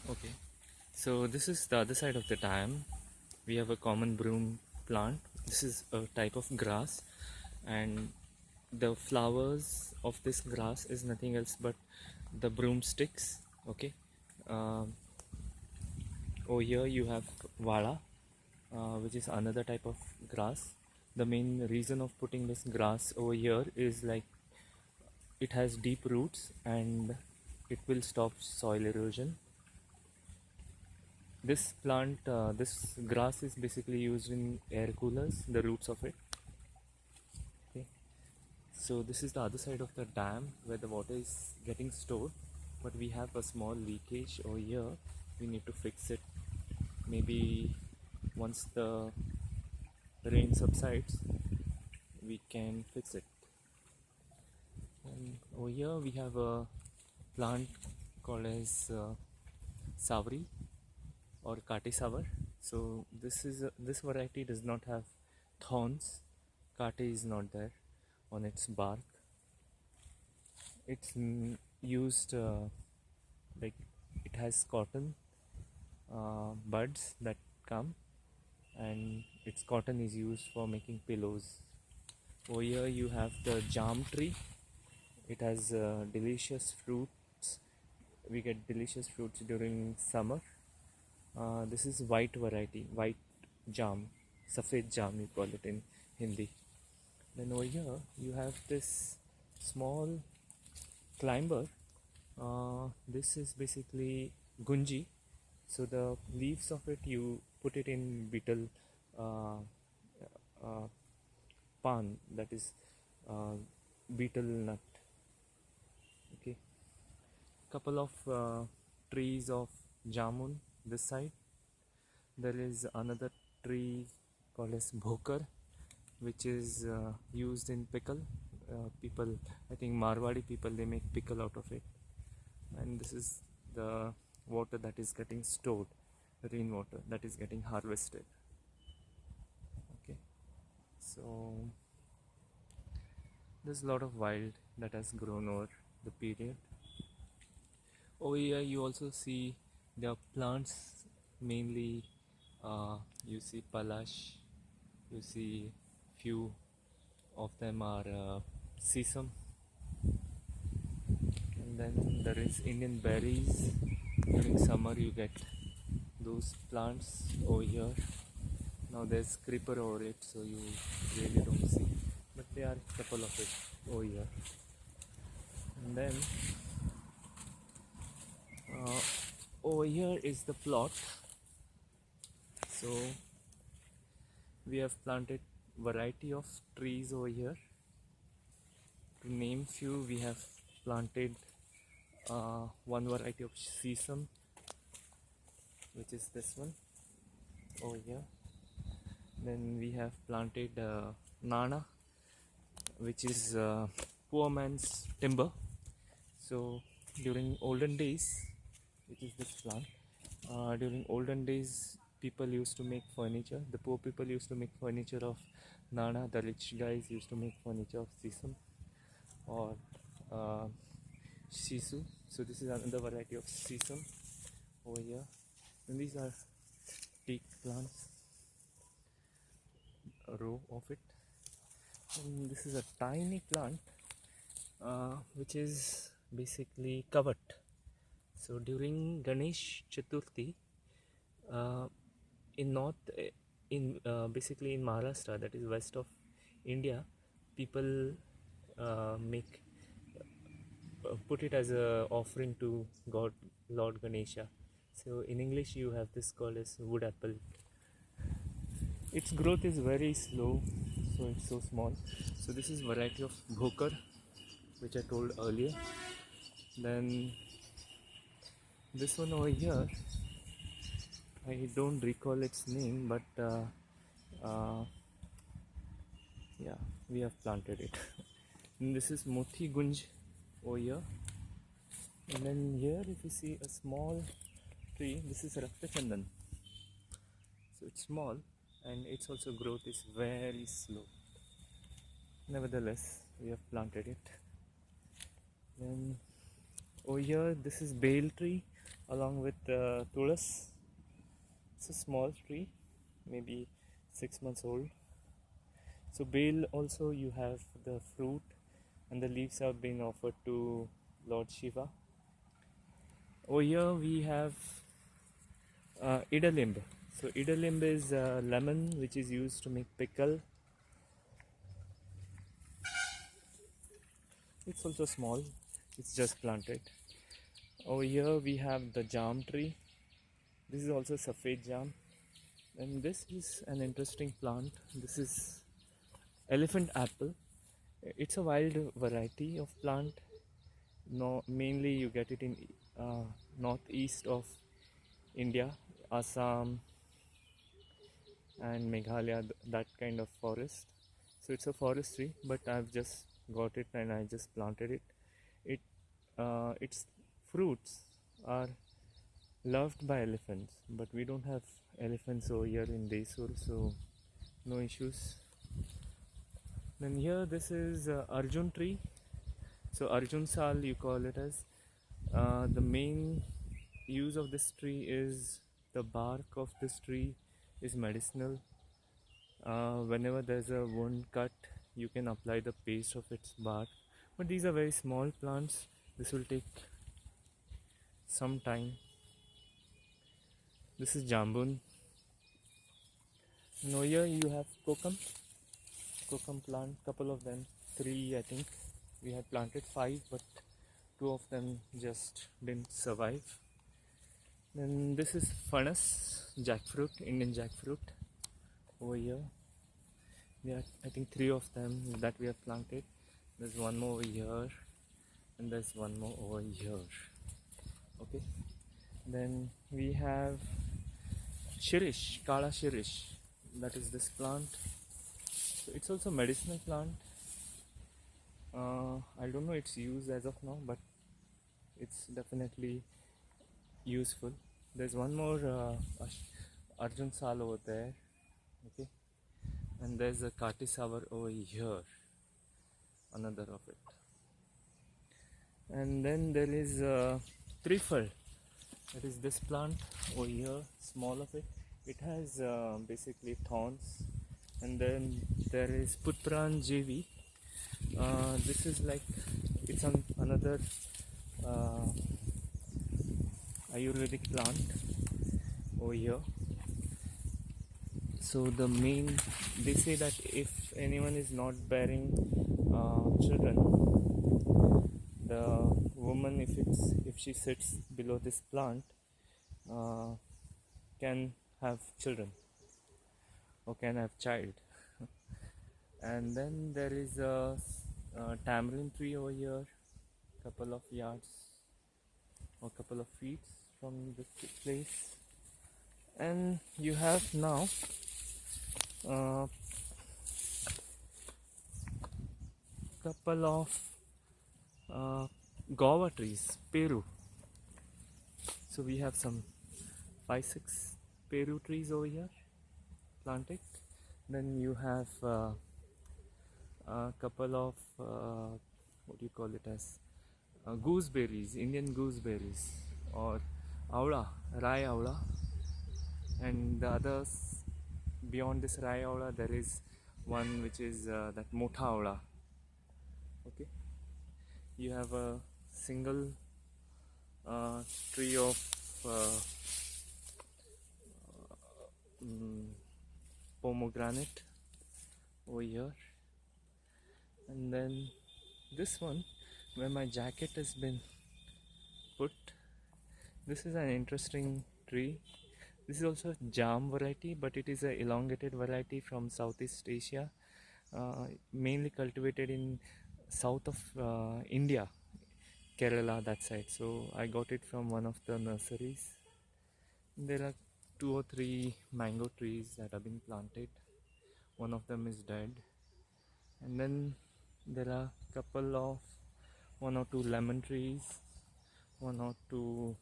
Okay, so this is the other side of the dam. We have a common broom plant. This is a type of grass, and the flowers of this grass is nothing else but the broomsticks. Okay, um, over here you have vada, which is another type of grass. The main reason of putting this grass over here is like it has deep roots and it will stop soil erosion. This plant, this grass is basically used in air coolers, the roots of it. Okay. So this is the other side of the dam where the water is getting stored, but we have a small leakage over here. We need to fix it. Maybe once the rain subsides, we can fix it. And over here we have a plant called as Savri or Kati Savar. So this variety does not have thorns. Kati is not there on its bark. It's used like it has cotton buds that come, and its cotton is used for making pillows. Over here you have the jam tree. It has delicious fruits. We get delicious fruits during summer. This is white variety, white jam, safed jam you call it in Hindi. Then over here you have this small climber. This is basically gunji. So the leaves of it you put it in betel uh, uh, pan, that is betel nut. Okay, couple of trees of jamun this side. There is another tree called as bhokar, which is used in pickle. People, I think Marwadi people, they make pickle out of it. And this is the water that is getting stored, rainwater that is getting harvested. Okay, so there's a lot of wild that has grown over the period. Over here you also see there are plants, mainly you see palash, you see few of them are sesame, and then there is Indian berries. During summer you get those plants over here. Now there's creeper over it, so you really don't see, but there are a couple of it over here. And then uh, over here is the plot. So we have planted variety of trees over here. To name few, we have planted one variety of sesame, which is this one over here. Then we have planted nana, which is poor man's timber. So during olden days, which is this plant, during olden days people used to make furniture. The poor people used to make furniture of nana. The rich guys used to make furniture of sesame or uh, shisu. So this is another variety of sesame over here. And these are teak plants, a row of it. And this is a tiny plant which is basically covered. So during Ganesh Chaturthi, uh, in north, basically in Maharashtra, that is west of India, people make put it as a offering to God, Lord Ganesha. So in English, you have this called as wood apple. Its growth is very slow, so it's so small. So this is variety of bhokar, which I told earlier. Then this one over here, I don't recall its name, but yeah, we have planted it. And this is Moti Gunj over here. And then here, if you see a small tree, this is Rakta Chandan. So it's small and its also growth is very slow. Nevertheless, we have planted it. Then over here, this is bale tree. along with tulas. It's a small tree, maybe 6 months old. So bale also, you have the fruit and the leaves have been offered to Lord Shiva. Over here we have idalimb. So idalimb is lemon which is used to make pickle. It's also small, it's just planted. Over here we have the jam tree. This is also Safed jam. And this is an interesting plant. This is elephant apple. It's a wild variety of plant. No, mainly you get it in northeast of India, Assam and Meghalaya, that kind of forest. So it's a forest tree, but I've just got it and I just planted it. Its fruits are loved by elephants, but we don't have elephants over here in Daisur, so no issues. Then here this is Arjun tree. So Arjun Sal you call it as. The main use of this tree is the bark of this tree is medicinal. Whenever there's a wound cut, you can apply the paste of its bark. But these are very small plants. This will take some time. This is Jambun. And over here you have kokum plant, couple of them, 3 I think. We had planted 5, but 2 of them just didn't survive. Then this is Fanas, jackfruit, Indian jackfruit. Over here, there are I think 3 of them that we have planted. There's one more over here, and there's one more over here. Okay. Then we have Shirish, Kala Shirish. That is this plant. So it's also medicinal plant. I don't know its use as of now, but it's definitely useful. There's one more Arjun Sal over there, okay, and there's a Kati Savar over here, another of it. And then there is Trifal. That is this plant over here, small of it. It has basically thorns. And then there is Putran JV. This is like, it's another Ayurvedic plant over here. So the main, they say that if anyone is not bearing children, the woman, if she sits below this plant, can have children or can have child. And then there is a tamarind tree over here, couple of yards or couple of feet from this place. And you have now couple of guava trees, Peru. So we have some 5-6 Peru trees over here planted. Then you have a couple of what do you call it as gooseberries, Indian gooseberries, or aula, rai aula. And the others beyond this rai aula, there is one which is that motha aula. Okay, you have a single tree of pomegranate over here. And then this one where my jacket has been put, this is an interesting tree. This is also a jam variety, but it is an elongated variety from Southeast Asia, mainly cultivated in south of India, Kerala, that side. So I got it from one of the nurseries. There are 2 or 3 mango trees that have been planted. One of them is dead. And then there are couple of 1 or 2 lemon trees, 1 or 2